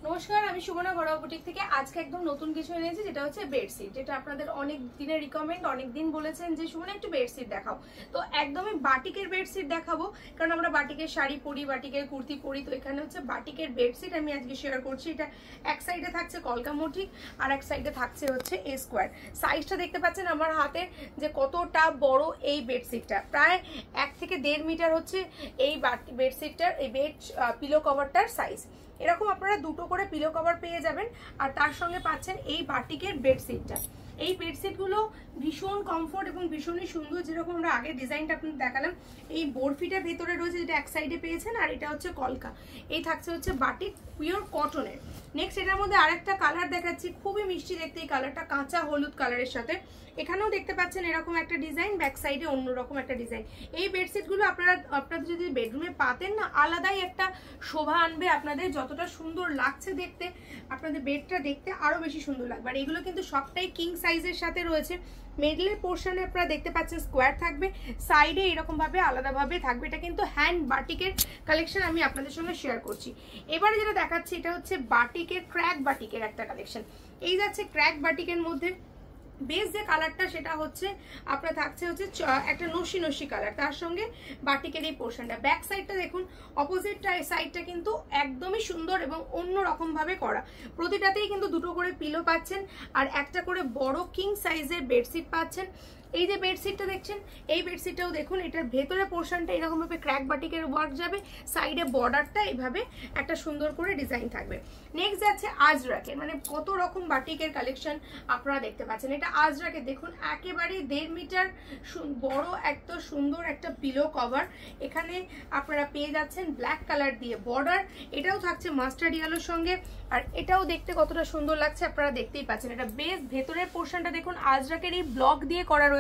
নমস্কার, আমি সুমনা ঘরোয়া বুটিক থেকে আজকে একদম নতুন কিছু এনেছি, যেটা হচ্ছে বেডশিট। যেটা আপনাদের অনেক দিনের রিকমেন্ড, অনেক দিন বলেছেন যে সুমনা একটু বেডশিট দেখাও। তো একদমই বাটিকের বেডশিট দেখাবো, কারণ আমরা বাটিকের শাড়ি পরি, বাটিকের কুর্তি পরি। তো এখানে হচ্ছে বাটিকের বেডশিট আমি আজকে শেয়ার করছি। এটা এক সাইডে থাকছে কলকা মোটিক আর এক সাইডে থাকছে হচ্ছে এ স্কোয়ার। সাইজটা দেখতে পাচ্ছেন আমার হাতে যে কতটা বড় এই বেডশিটটা, প্রায় 1 থেকে 1.5 মিটার হচ্ছে এই বেডশিটটার, এই বেড পিলো কভারটার সাইজ। এরকম আপনারা দুটো করে পিলো কভার পেয়ে যাবেন, আর তার সঙ্গে পাচ্ছেন এই বাটিকের বেডশিটটা। এই বেডশিটগুলো ভীষণ কমফোর্ট এবং ভীষণই সুন্দর। যেরকম আমরা আগের ডিজাইনটা আপনাদের দেখালাম, এই বরফিটা ভেতরে রয়েছে, যেটা এক সাইডে পেয়েছেন, আর এটা হচ্ছে কলকা। এই থাকছে হচ্ছে বাটিক পিওর কটনের। নেক্সট এটার মধ্যে আরেকটা কালার দেখাচ্ছি, খুবই মিষ্টি দেখতে এই কালারটা, কাঁচা হলুদ কালারের সাথে। এখানেও দেখতে পাচ্ছেন এরকম একটা ডিজাইন, ব্যাক সাইডে অন্যরকম একটা ডিজাইন। এই বেডশিটগুলো আপনাদের যদি বেডরুমে পাতেন না, আলাদাই একটা শোভা আনবে আপনাদের। যতটা সুন্দর লাগছে দেখতে, আপনাদের বেডটা দেখতে আরো বেশি সুন্দর লাগবে। আর এগুলো কিন্তু সবটাই কিং সাইজের সাথে রয়েছে। মিডলের পোর্শনে আপনারা দেখতে পাচ্ছেন স্কোয়ার থাকবে, সাইডে এরকম ভাবে আলাদাভাবে থাকবে। এটা কিন্তু হ্যান্ড বাটিকের কালেকশন আমি আপনাদের সঙ্গে শেয়ার করছি। এবারে যেটা দেখাচ্ছি এটা হচ্ছে বাটিকের, ক্র্যাক বাটিকের একটা কালেকশন। এই যাচ্ছে ক্র্যাক বাটিকের মধ্যে বেস যে কালারটা সেটা হচ্ছে আপনার থাকছে হচ্ছে একটা নসি নসি কালার, তার সঙ্গে বাটিকের এই পোর্শনটা। ব্যাক সাইডটা দেখুন, অপোজিট সাইডটা কিন্তু একদমই সুন্দর এবং অন্য রকম ভাবে করা। প্রতিটাতেই কিন্তু দুটো করে পিলো পাচ্ছেন, আর একটা করে বড় কিং সাইজের বেডশিট পাচ্ছেন। এই যে বেডশিটটা দেখছেন, এই বেডশিটটাও দেখুন, এটার ভেতরে পোর্শনটা এরকম ভাবে ক্র্যাক বাটিকের ওয়ার্ক যাবে, সাইডে বর্ডারটা এইভাবে একটা সুন্দর করে ডিজাইন থাকবে। নেক্সট যাচ্ছে আজরাকের, মানে কত রকম বাটিকের কালেকশন আপনারা দেখতে পাচ্ছেন। এটা আজরাকের দেখুন, একেবারে 1.5 মিটার বড় এত সুন্দর একটা পিলো কভার। এখানে আপনারা পেয়ে যাচ্ছেন ব্ল্যাক কালার দিয়ে বর্ডার, এটাও থাকছে মাস্টার্ড ইয়েলোর সঙ্গে। আর এটাও দেখতে কতটা সুন্দর লাগছে আপনারা দেখতেই পাচ্ছেন। এটা বেশ ভেতরের পোর্শনটা দেখুন, আজরাকের এই ব্লক দিয়ে করা রয়েছে।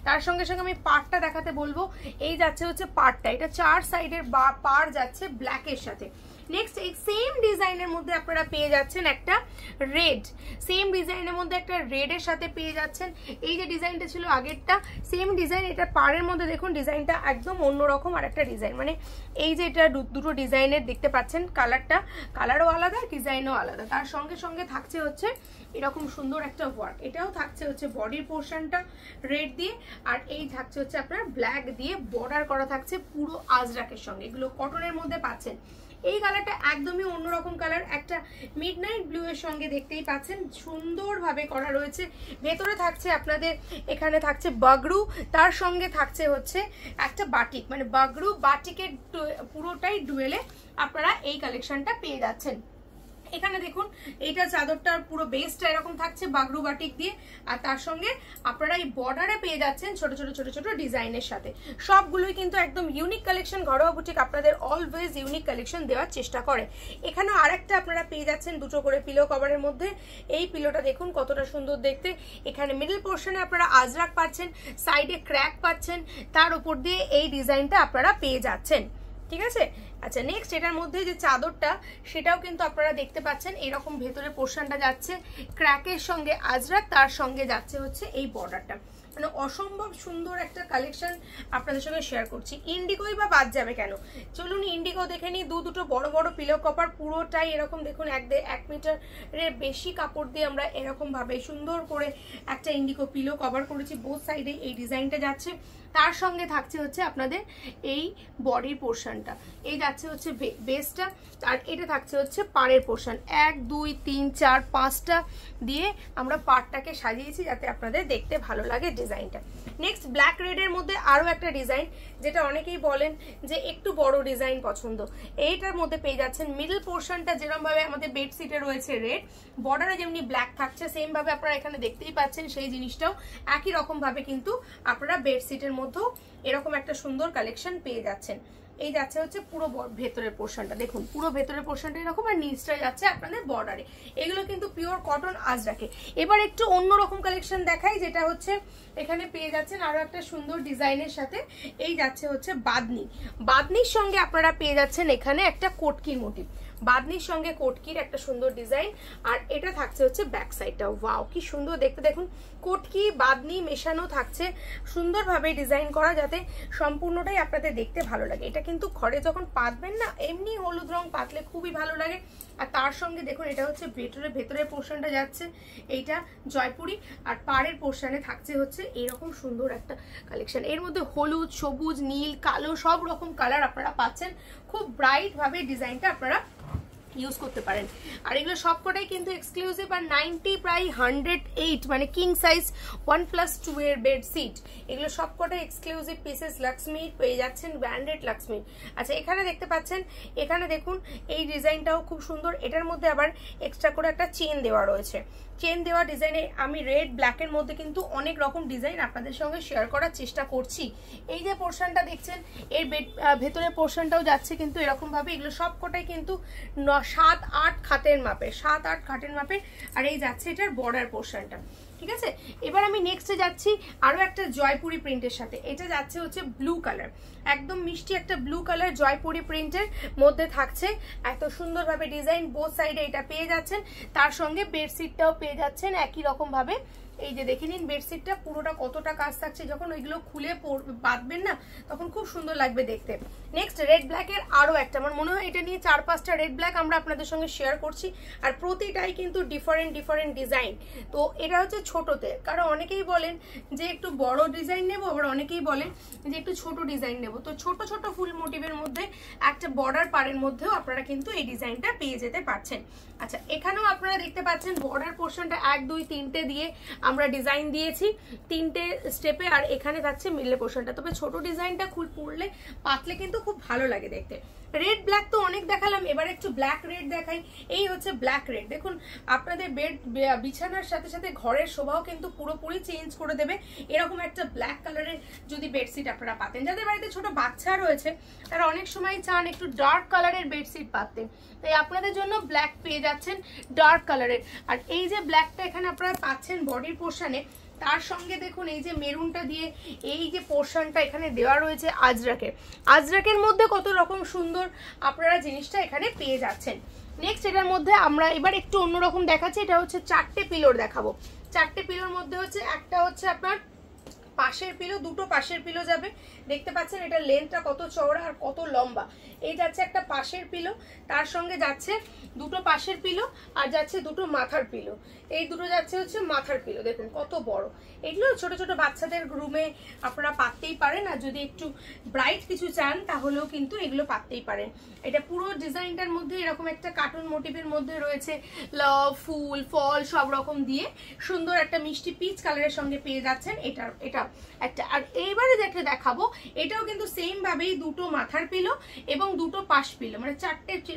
তার সঙ্গে সঙ্গে আমি পাড়টা দেখাতে বলবো। এই যাচ্ছে হচ্ছে পাড়টা, এটা 4 সাইডের পাড় যাচ্ছে ব্ল্যাকের সাথে। নেক্সট এই সেম ডিজাইনের মধ্যে আপনারা পেয়ে যাচ্ছেন একটা রেড, সেম ডিজাইনের মধ্যে একটা রেডের সাথে পেয়ে যাচ্ছেন। এই যে ডিজাইনটা ছিল আগেরটা, সেম ডিজাইন। এটা পাড়ের মধ্যে দেখুন ডিজাইনটা একদম অন্যরকম আর একটা ডিজাইন, মানে এই যে এটা দুটো ডিজাইনের দেখতে পাচ্ছেন, কালারও আলাদা, ডিজাইনও আলাদা। তার সঙ্গে সঙ্গে থাকছে হচ্ছে এরকম সুন্দর একটা ওয়ার্ক। এটাও থাকছে হচ্ছে বডির পোর্শনটা রেড দিয়ে, আর এই থাকছে হচ্ছে আপনার ব্ল্যাক দিয়ে বর্ডার করা থাকছে পুরো আজরাকের সঙ্গে। এগুলো কটনের মধ্যে পাচ্ছেন। এই কালারটা একদমই অন্যরকম কালার, একটা মিডনাইট ব্লু এর সঙ্গে দেখতেই পাচ্ছেন সুন্দরভাবে করা রয়েছে। ভেতরে থাকছে আপনাদের, এখানে থাকছে বাগরু, তার সঙ্গে থাকছে হচ্ছে একটা বাটিক, মানে বাগরু বাটিকের পুরোটাই ডুয়েলে আপনারা এই কালেকশনটা পেয়ে যাচ্ছেন। এখানে দেখুন এইটা চাদরটার পুরো বেসটা এরকম থাকছে বাগরু বাটিক দিয়ে, আর তার সঙ্গে আপনারা এই বর্ডারে পেয়ে যাচ্ছেন ছোট ছোট ছোট ছোট ডিজাইনের সাথে। সবগুলোই কিন্তু একদম ইউনিক কালেকশন। ঘরোয়া বুটিক আপনাদের অলওয়েজ ইউনিক কালেকশন দেওয়ার চেষ্টা করে। এখানেও আরেকটা আপনারা পেয়ে যাচ্ছেন দুটো করে পিলো কভারের মধ্যে। এই পিলোটা দেখুন কতটা সুন্দর দেখতে। এখানে মিডল পোর্শনে আপনারা আজরাক পাচ্ছেন, সাইডে ক্র্যাক পাচ্ছেন, তার উপর দিয়ে এই ডিজাইনটা আপনারা পেয়ে যাচ্ছেন। ঠিক আছে, আচ্ছা নেক্সট এটার মধ্যে যে চাদরটা সেটাও কিন্তু আপনারা দেখতে পাচ্ছেন এরকম ভেতরে পোর্শনটা যাচ্ছে ক্র্যাকের সঙ্গে আজরাক, তার সঙ্গে যাচ্ছে হচ্ছে এই বর্ডারটা। মানে অসম্ভব সুন্দর একটা কালেকশন আপনাদের সঙ্গে শেয়ার করছি। ইন্ডিগোই বা বাদ যাবে কেন, চলুন ইন্ডিগো দেখে নিই। দুটো বড় বড় পিলো কভার, পুরোটাই এরকম দেখুন 1 মিটারের বেশি কাপড় দিয়ে আমরা এরকম ভাবে সুন্দর করে একটা ইন্ডিগো পিলো কভার করেছি। বোথ সাইডে এই ডিজাইনটা যাচ্ছে, তার সঙ্গে থাকছে হচ্ছে আপনাদের এই বডির পোর্শনটা, এই যাচ্ছে হচ্ছে বেসটা, আর এটা থাকছে হচ্ছে পাড়ের পোর্শন। 1 2 3 4 5টা দিয়ে আমরা পাড়টাকে সাজিয়েছি যাতে আপনাদের দেখতে ভালো লাগে ডিজাইনটা। নেক্সট ব্ল্যাক রেডের মধ্যে আরো একটা ডিজাইন, যেটা অনেকেই বলেন যে একটু বড় ডিজাইন পছন্দ। এইটার মধ্যে পেয়ে যাচ্ছেন মিডল পোর্শনটা যেরকম ভাবে আমাদের বেডশিটে রয়েছে রেড, বর্ডারে যেমনি ব্ল্যাক থাকছে সেম ভাবে আপনারা এখানে দেখতেই পাচ্ছেন। সেই জিনিসটাও একই রকম ভাবে কিন্তু আপনারা বেডশিটের মধ্যেও এরকম একটা সুন্দর কালেকশন পেয়ে যাচ্ছেন। এই যাচ্ছে হচ্ছে পুরো ভেতরের পোর্শনটা, দেখুন পুরো ভেতরের পোর্শনটা এরকম, আর নিচটা যাচ্ছে আপনাদের বর্ডারে। এগুলো কিন্তু পিওর কটন আজরাকে। এবার একটু অন্যরকম কালেকশন দেখাই, যেটা হচ্ছে এখানে পেয়ে যাচ্ছেন আরো একটা সুন্দর ডিজাইনের সাথে। এই যাচ্ছে হচ্ছে বাদনি, বাদনির সঙ্গে আপনারা পেয়ে যাচ্ছেন এখানে একটা কটকির মোটিভ। বাদনির সঙ্গে কোটকির একটা সুন্দর ডিজাইন। আর এটা থাকছে হচ্ছে ব্যাক সাইডটা, ওয়াও কি সুন্দর দেখতে, দেখুন কোটকি বাদনি মেশানো থাকছে, সুন্দরভাবে ডিজাইন করা, যাতে সম্পূর্ণটাই আপনাদের দেখতে ভালো লাগে। এটা কিন্তু ঘরে যখন পাতবেন না, এমনি হলুদ রং পাতলে খুবই ভালো লাগে। আর তার সঙ্গে দেখুন এটা হচ্ছে ভেতরের পোর্শনটা যাচ্ছে এইটা জয়পুরি, আর পাড়ের পোর্শনে থাকছে হচ্ছে এরকম সুন্দর একটা কালেকশন। এর মধ্যে হলুদ, সবুজ, নীল, কালো সব রকম কালার আপনারা পাচ্ছেন। খুব ব্রাইট ভাবে ডিজাইনটা আপনারা ইউজ করতে পারেন। আর এগুলো সবকটাই কিন্তু এক্সক্লুসিভ। আর 90 প্রায় 108 মানে কিং সাইজ 1+2 এর বেডশিট, এগুলো সবকটাই এক্সক্লুসিভ পিসেস। লাক্সমি পেয়ে যাচ্ছেন, ব্র্যান্ডেড লাক্সমি। আচ্ছা এখানে দেখতে পাচ্ছেন, এখানে দেখুন এই ডিজাইনটাও খুব সুন্দর। এটার মধ্যে আবার এক্সট্রা করে একটা চেন দেওয়া রয়েছে। চেন দেওয়া ডিজাইনে আমি রেড ব্ল্যাকের মধ্যে কিন্তু অনেক রকম ডিজাইন আপনাদের সঙ্গে শেয়ার করার চেষ্টা করছি। এই যে পোর্শনটা দেখছেন, এর ভেতরের পোর্শনটাও যাচ্ছে কিন্তু এরকম ভাবে। এগুলো সবকটাই কিন্তু 7-8 খাটের মাপে, 7-8 খাটের মাপে। আর এই যাচ্ছে এটার বর্ডার পোর্শনটা, ঠিক আছে। এবার আমি নেক্সটে যাচ্ছি আরো একটা জয়পুরি প্রিন্টের সাথে। এটা যাচ্ছে হচ্ছে ব্লু কালার, একদম মিষ্টি একটা ব্লু কালার জয়পুরি প্রিন্টের মধ্যে থাকছে এত সুন্দরভাবে ডিজাইন। বোথ সাইডে এটা পেয়ে যাচ্ছেন, তার সঙ্গে বেডশিটটাও পেয়ে যাচ্ছেন একই রকম ভাবে। এই যে দেখে নিন বেডশিটটা পুরোটা কতটা কাজ থাকছে, যখন ওইগুলো খুলে বাঁধবেন না তখন খুব সুন্দর লাগবে দেখতে। নেক্সট রেড ব্ল্যাকের আরো একটা, আমার মনে হয় এটা নিয়ে 4-5টা রেড ব্ল্যাক আমরা আপনাদের সঙ্গে শেয়ার করছি। আর প্রতিটাই কিন্তু ডিফারেন্ট ডিজাইন। তো এটা হচ্ছে ছোটতে, কারণ অনেকেই বলেন যে একটু বড় ডিজাইন নেবো, আবার অনেকেই বলেন যে একটু ছোট ডিজাইন নেবো। তো ছোট ছোট ফুল মোটিভের মধ্যে একটা বর্ডার পাড়ের মধ্যেও আপনারা কিন্তু এই ডিজাইনটা পেয়ে যেতে পারছেন। আচ্ছা এখানেও আপনারা দেখতে পাচ্ছেন বর্ডার পোর্শনটা 1, 2, 3টে দিয়ে আমরা ডিজাইন দিয়েছি 3টে স্টেপে। আর এখানে যাচ্ছে মিডল পোর্শনটা। তবে ছোট ডিজাইনটা পরলে পাতলে কিন্তু খুব ভালো লাগে দেখতে। রেড ব্ল্যাক তো অনেক দেখালাম, এবার একটু ব্ল্যাক রেড দেখাই। এই হচ্ছে ব্ল্যাক রেড। দেখুন আপনাদের বিছানার সাথে সাথে ঘরের শোভাও কিন্তু পুরোপুরি চেঞ্জ করে দেবে এরকম একটা ব্ল্যাক কালারের যদি বেডশিট আপনারা পাতেন। যাদের বাড়িতে ছোট বাচ্চা রয়েছে তারা অনেক সময় চান একটু ডার্ক কালারের বেডশিট পাততে, তাই আপনাদের জন্য ব্ল্যাক পেয়ে যাচ্ছেন ডার্ক কালারের। আর এই যে ব্ল্যাকটা এখানে আপনারা পাচ্ছেন বডির পোর্শনে, তার সঙ্গে দেখুন এই যে মেরুনটা দিয়ে এই যে পোর্শনটা এখানে দেওয়া রয়েছে আজরাকের মধ্যে কত রকম সুন্দর আপনারা জিনিসটা এখানে পেয়ে যাচ্ছেন। নেক্সট এটার মধ্যে আমরা এবার একটু অন্যরকম দেখাচ্ছি। এটা হচ্ছে 4টে পিলোর দেখাবো। 4টে পিলোর মধ্যে হচ্ছে একটা হচ্ছে আপনার পাশের পিলো, দুটো পাশের পিলো যাবে। দেখতে পাচ্ছেন এটা লেন্থটা কত চওড়া আর কত লম্বা। এই যাচ্ছে একটা পাশের পিলো, তার সঙ্গে যাচ্ছে দুটো পাশের পিলো, আর যাচ্ছে দুটো মাথার পিলো। এই দুটো যাচ্ছে হচ্ছে মাথার পিলো, দেখুন কত বড়। এগুলো ছোট ছোট বাচ্চাদের রুমে আপনারা পাততেই পারেন, আর যদি একটু ব্রাইট কিছু চান তাহলেও কিন্তু এগুলো পাততেই পারেন। এটা পুরো ডিজাইনটার মধ্যে এরকম একটা কার্টুন মোটিভের মধ্যে রয়েছে লাভ, ফুল, ফল সব রকম দিয়ে সুন্দর একটা মিষ্টি পিচ কালারের সঙ্গে পেয়ে যাচ্ছেন এটা একটা। আর এইবারে যেটা দেখাবো এটাও কিন্তু সেম ভাবেই দুটো মাথার পিলো এবং দুটো পাশ পিলো, মানে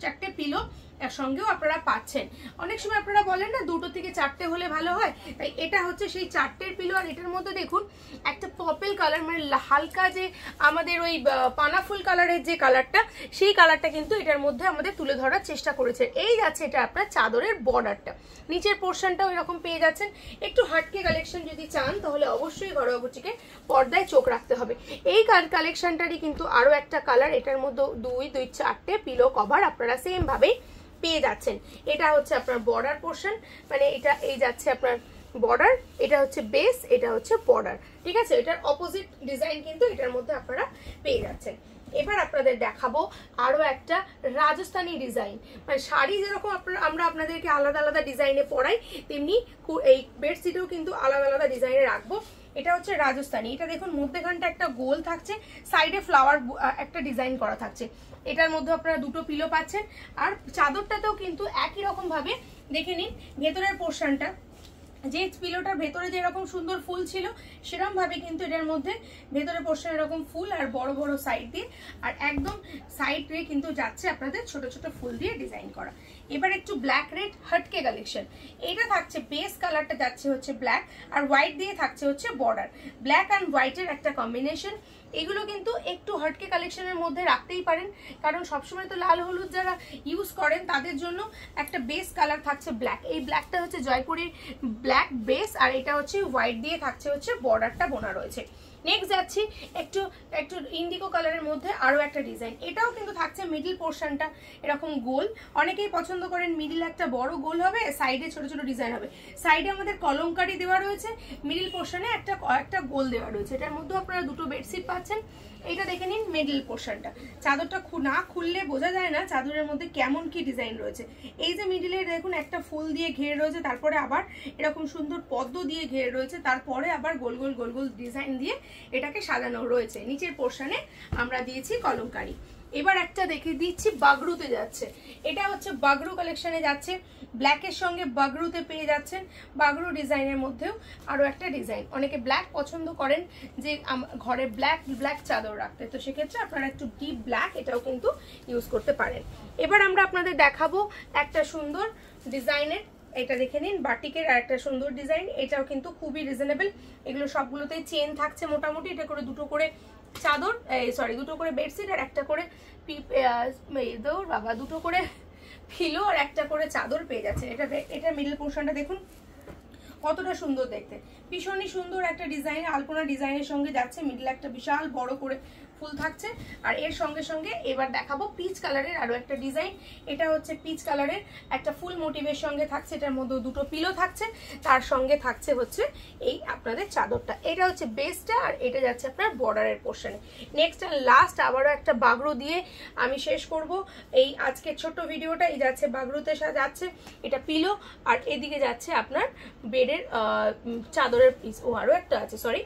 চারটে পিলো এর সঙ্গেও আপনারা পাচ্ছেন। অনেক সময় আপনারা বলেন না 2 থেকে 4টে হলে ভালো হয়, তাই এটা হচ্ছে সেই 4টের পিলো। আর এটার মধ্যে দেখুন একটা পার্পল কালার, মানে হালকা যে আমাদের ওই পানাফুল কালারের যে কালারটা, সেই কালারটা কিন্তু এটার মধ্যে আমাদের তুলে ধরার চেষ্টা করেছে। এই যাচ্ছে এটা আপনার চাদরের বর্ডারটা, নিচের পোর্শনটাও এরকম পেয়ে যাচ্ছেন। একটু হাটকে কালেকশন যদি চান তাহলে অবশ্যই ঘরোয়া বুটিকে পর্দায় চোখ রাখতে হবে। এই কালেকশনটারই কিন্তু আরো একটা কালার, এটার মধ্যে 2, 4টে পিলো কভার আপনারা সেম ভাবেই পেয়ে যাচ্ছেন। এটা হচ্ছে আপনার বর্ডার পোর্শন, মানে এটা এই যাচ্ছে আপনার বর্ডার, এটা হচ্ছে বেস, এটা হচ্ছে বর্ডার, ঠিক আছে। এটার অপোজিট ডিজাইন কিন্তু এটার মধ্যে আপনারা পেয়ে যাচ্ছেন। এবার আপনাদের দেখাবো আরো একটা রাজস্থানী ডিজাইন। মানে শাড়ি যেরকম আমরা আপনাদেরকে আলাদা আলাদা ডিজাইনে পরাই, তেমনি এই বেডশিটেও কিন্তু আলাদা আলাদা ডিজাইনে রাখবো। এটা হচ্ছে রাজস্থানী। এটা দেখুন মধ্যেখানটা একটা গোল থাকছে, সাইডে ফ্লাওয়ার একটা ডিজাইন করা থাকছে। এটার মধ্যে আপনারা দুটো পিলো পাচ্ছেন। আর চাদরটাতেও কিন্তু একই রকম ভাবে দেখে নিন ভেতরের পোর্শনটা, যে পিলোটার ভেতরে যেরকম সুন্দর ফুল ছিল সেরকম ভাবে কিন্তু এটার মধ্যে ভেতরে পোর্শন এরকম ফুল আর বড় বড় সাইড দিয়ে, আর একদম সাইড দিয়ে কিন্তু যাচ্ছে আপনাদের ছোট ছোট ফুল দিয়ে ডিজাইন করা। এবার একটু ব্ল্যাক রেড হটকে কালেকশন। এটা থাকছে বেস কালারটা যাচ্ছে হচ্ছে ব্ল্যাক, আর হোয়াইট দিয়ে থাকছে হচ্ছে বর্ডার। ব্ল্যাক অ্যান্ড হোয়াইটের একটা কম্বিনেশন। এগুলো কিন্তু একটু হটকে কালেকশনের মধ্যে রাখতেই পারেন, কারণ সবসময় তো লাল হলুদ যারা ইউজ করেন তাদের জন্য একটা বেস কালার থাকছে ব্ল্যাক। এই ব্ল্যাকটা হচ্ছে জয়পুরের ব্ল্যাক বেস, আর এটা হচ্ছে হোয়াইট দিয়ে থাকছে হচ্ছে বর্ডারটা বোনা রয়েছে। নেক্সট যাচ্ছি একটু একটু ইন্ডিগো কালারের মধ্যে আরো একটা ডিজাইন। এটাও কিন্তু থাকছে মিডল পোর্শনটা এরকম গোল, অনেকেই পছন্দ করেন মিডল একটা বড় গোল হবে, সাইডে ছোট ছোট ডিজাইন হবে। সাইডে আমাদের কলমকারি দেওয়া রয়েছে, মিডল পোর্শনে একটা গোল দেওয়া রয়েছে। এটার মধ্যে আপনারা দুটো বেডশিট পাচ্ছেন। এইটা দেখে নিন মিডল পোর্শনটা, চাদরটা না খুললে বোঝা যায় না চাদরের মধ্যে কেমন কি ডিজাইন রয়েছে। এই যে মিডিলে দেখুন একটা ফুল দিয়ে ঘেরে রয়েছে, তারপরে আবার এরকম সুন্দর পদ্ম দিয়ে ঘেরে রয়েছে, তারপরে আবার গোল গোল গোল গোল ডিজাইন দিয়ে এটাকে সাজানো রয়েছে। নিচের পোর্শনে আমরা দিয়েছি কলমকারি। এবার একটা দেখে দিচ্ছি বাগরুতে যাচ্ছে, এটা হচ্ছে বাগরু কালেকশনে যাচ্ছে, ব্ল্যাকের সঙ্গে বাগরুতে পেয়ে যাচ্ছেন। বাগরু ডিজাইনের মধ্যেও আরো একটা ডিজাইন, অনেকে ব্ল্যাক পছন্দ করেন যে ঘরে ব্ল্যাক চাদর রাখতে, তো সেক্ষেত্রে আপনারা একটু ডিপ ব্ল্যাক এটাও কিন্তু ইউজ করতে পারেন। এবার আমরা আপনাদের দেখাবো একটা সুন্দর ডিজাইনের, এটা দেখে নিন বাটিকের আর একটা সুন্দর ডিজাইন, এটাও কিন্তু খুবই রিজনেবল। এগুলো সবগুলোতেই চেন থাকছে মোটামুটি, এটা করে দুটো করে চাদর, সরি দুটো করে বেডশিট আর একটা করে দুটো করে পিলো আর একটা করে চাদর পেয়ে যাচ্ছে। এটা মিডল পোর্শনটা দেখুন কতটা সুন্দর দেখতে, ভীষণই সুন্দর একটা ডিজাইন, আলপনা ডিজাইনের সঙ্গে যাচ্ছে। মিডল একটা বিশাল বড় করে ফুল থাকছে, আর এর সঙ্গে সঙ্গে এবার দেখাবো পিচ কালারের আরো একটা ডিজাইন। এটা হচ্ছে পিচ কালারের একটা ফুল মোটিভের সঙ্গে থাকছে, এটার মধ্যে দুটো পিলো থাকছে, তার সঙ্গে থাকছে হচ্ছে এই আপনাদের চাদরটা। এটা হচ্ছে বেসটা, আর এটা যাচ্ছে আপনার বর্ডারের পোর্শনে। নেক্সট আর লাস্ট আবারও একটা বাগরু দিয়ে আমি শেষ করব এই আজকের ছোট্ট ভিডিওটা। এই যাচ্ছে বাগরুতে যাচ্ছে এটা পিলো, আর এদিকে যাচ্ছে আপনার বেডের চাদরের পিস। ও আরো একটা আছে, সরি,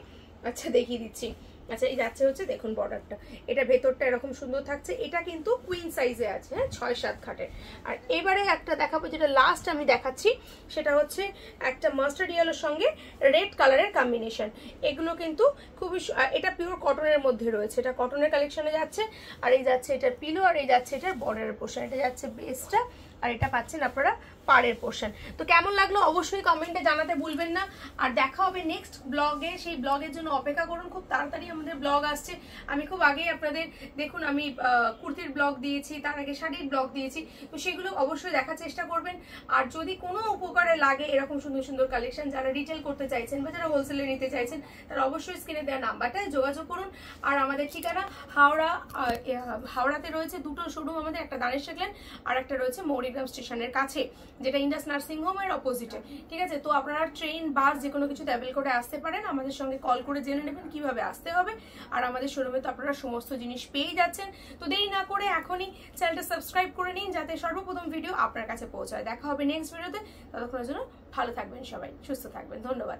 আচ্ছা দেখিয়ে দিচ্ছি। আচ্ছা এই যাচ্ছে হচ্ছে দেখুন বর্ডারটা, এটা ভেতরটা এরকম সুন্দর থাকছে। এটা কিন্তু কুইন সাইজে আছে, হ্যাঁ 6-7 খাটের। আর এবারে একটা দেখাবো, যেটা লাস্ট আমি দেখাচ্ছি, সেটা হচ্ছে একটা মাস্টার্ড ইয়েলোর সঙ্গে রেড কালারের কম্বিনেশন। এগুলো কিন্তু খুবই, এটা পিওর কটনের মধ্যে রয়েছে, এটা কটনের কালেকশনে যাচ্ছে। আর এই যাচ্ছে এটার পিলো, আর এই যাচ্ছে এটার বর্ডারের পোর্শন, এটা যাচ্ছে বেসটা, আর এটা পাচ্ছেন আপনারা পাড়ের পোর্শন। তো কেমন লাগলো অবশ্যই কমেন্টে জানাতে ভুলবেন না। আর দেখা হবে নেক্সট ব্লগে, সেই ব্লগের জন্য অপেক্ষা করুন, খুব তাড়াতাড়ি আমাদের ব্লগ আসছে। আমি খুব আগেই আপনাদের দেখুন আমি কুর্তির ব্লগ দিয়েছি, তার আগে শাড়ির ব্লগ দিয়েছি, তো সেগুলো অবশ্যই দেখার চেষ্টা করবেন। আর যদি কোনো উপকারে লাগে এরকম সুন্দর সুন্দর কালেকশন, যারা রিটেল করতে চাইছেন বা যারা হোলসেলে নিতে চাইছেন, তারা অবশ্যই স্ক্রিনে দেওয়া নাম্বারটায় যোগাযোগ করুন। আর আমাদের ঠিকানা হাওড়াতে রয়েছে দুটো শোরুম আমাদের, একটা দানেশ লেন আর একটা রয়েছে মৌরিগ্রাম স্টেশনের কাছে, যেটা ইন্ডাস নার্সিং হোমের অপোজিটে। ঠিক আছে, তো আপনারা ট্রেন বাস যে কোনো কিছু ট্রাভেল করে আসতে পারেন, আমাদের সঙ্গে কল করে জেনে নেবেন কিভাবে আসতে হবে। আর আমাদের শোরুমে তো আপনারা সমস্ত জিনিস পেয়ে যাচ্ছেন। তো দেরি না করে এখনই চ্যানেলটা সাবস্ক্রাইব করে নিন, যাতে সর্বপ্রথম ভিডিও আপনার কাছে পৌঁছায়। দেখা হবে নেক্সট ভিডিওতে, ততক্ষণের জন্য ভালো থাকবেন সবাই, সুস্থ থাকবেন, ধন্যবাদ।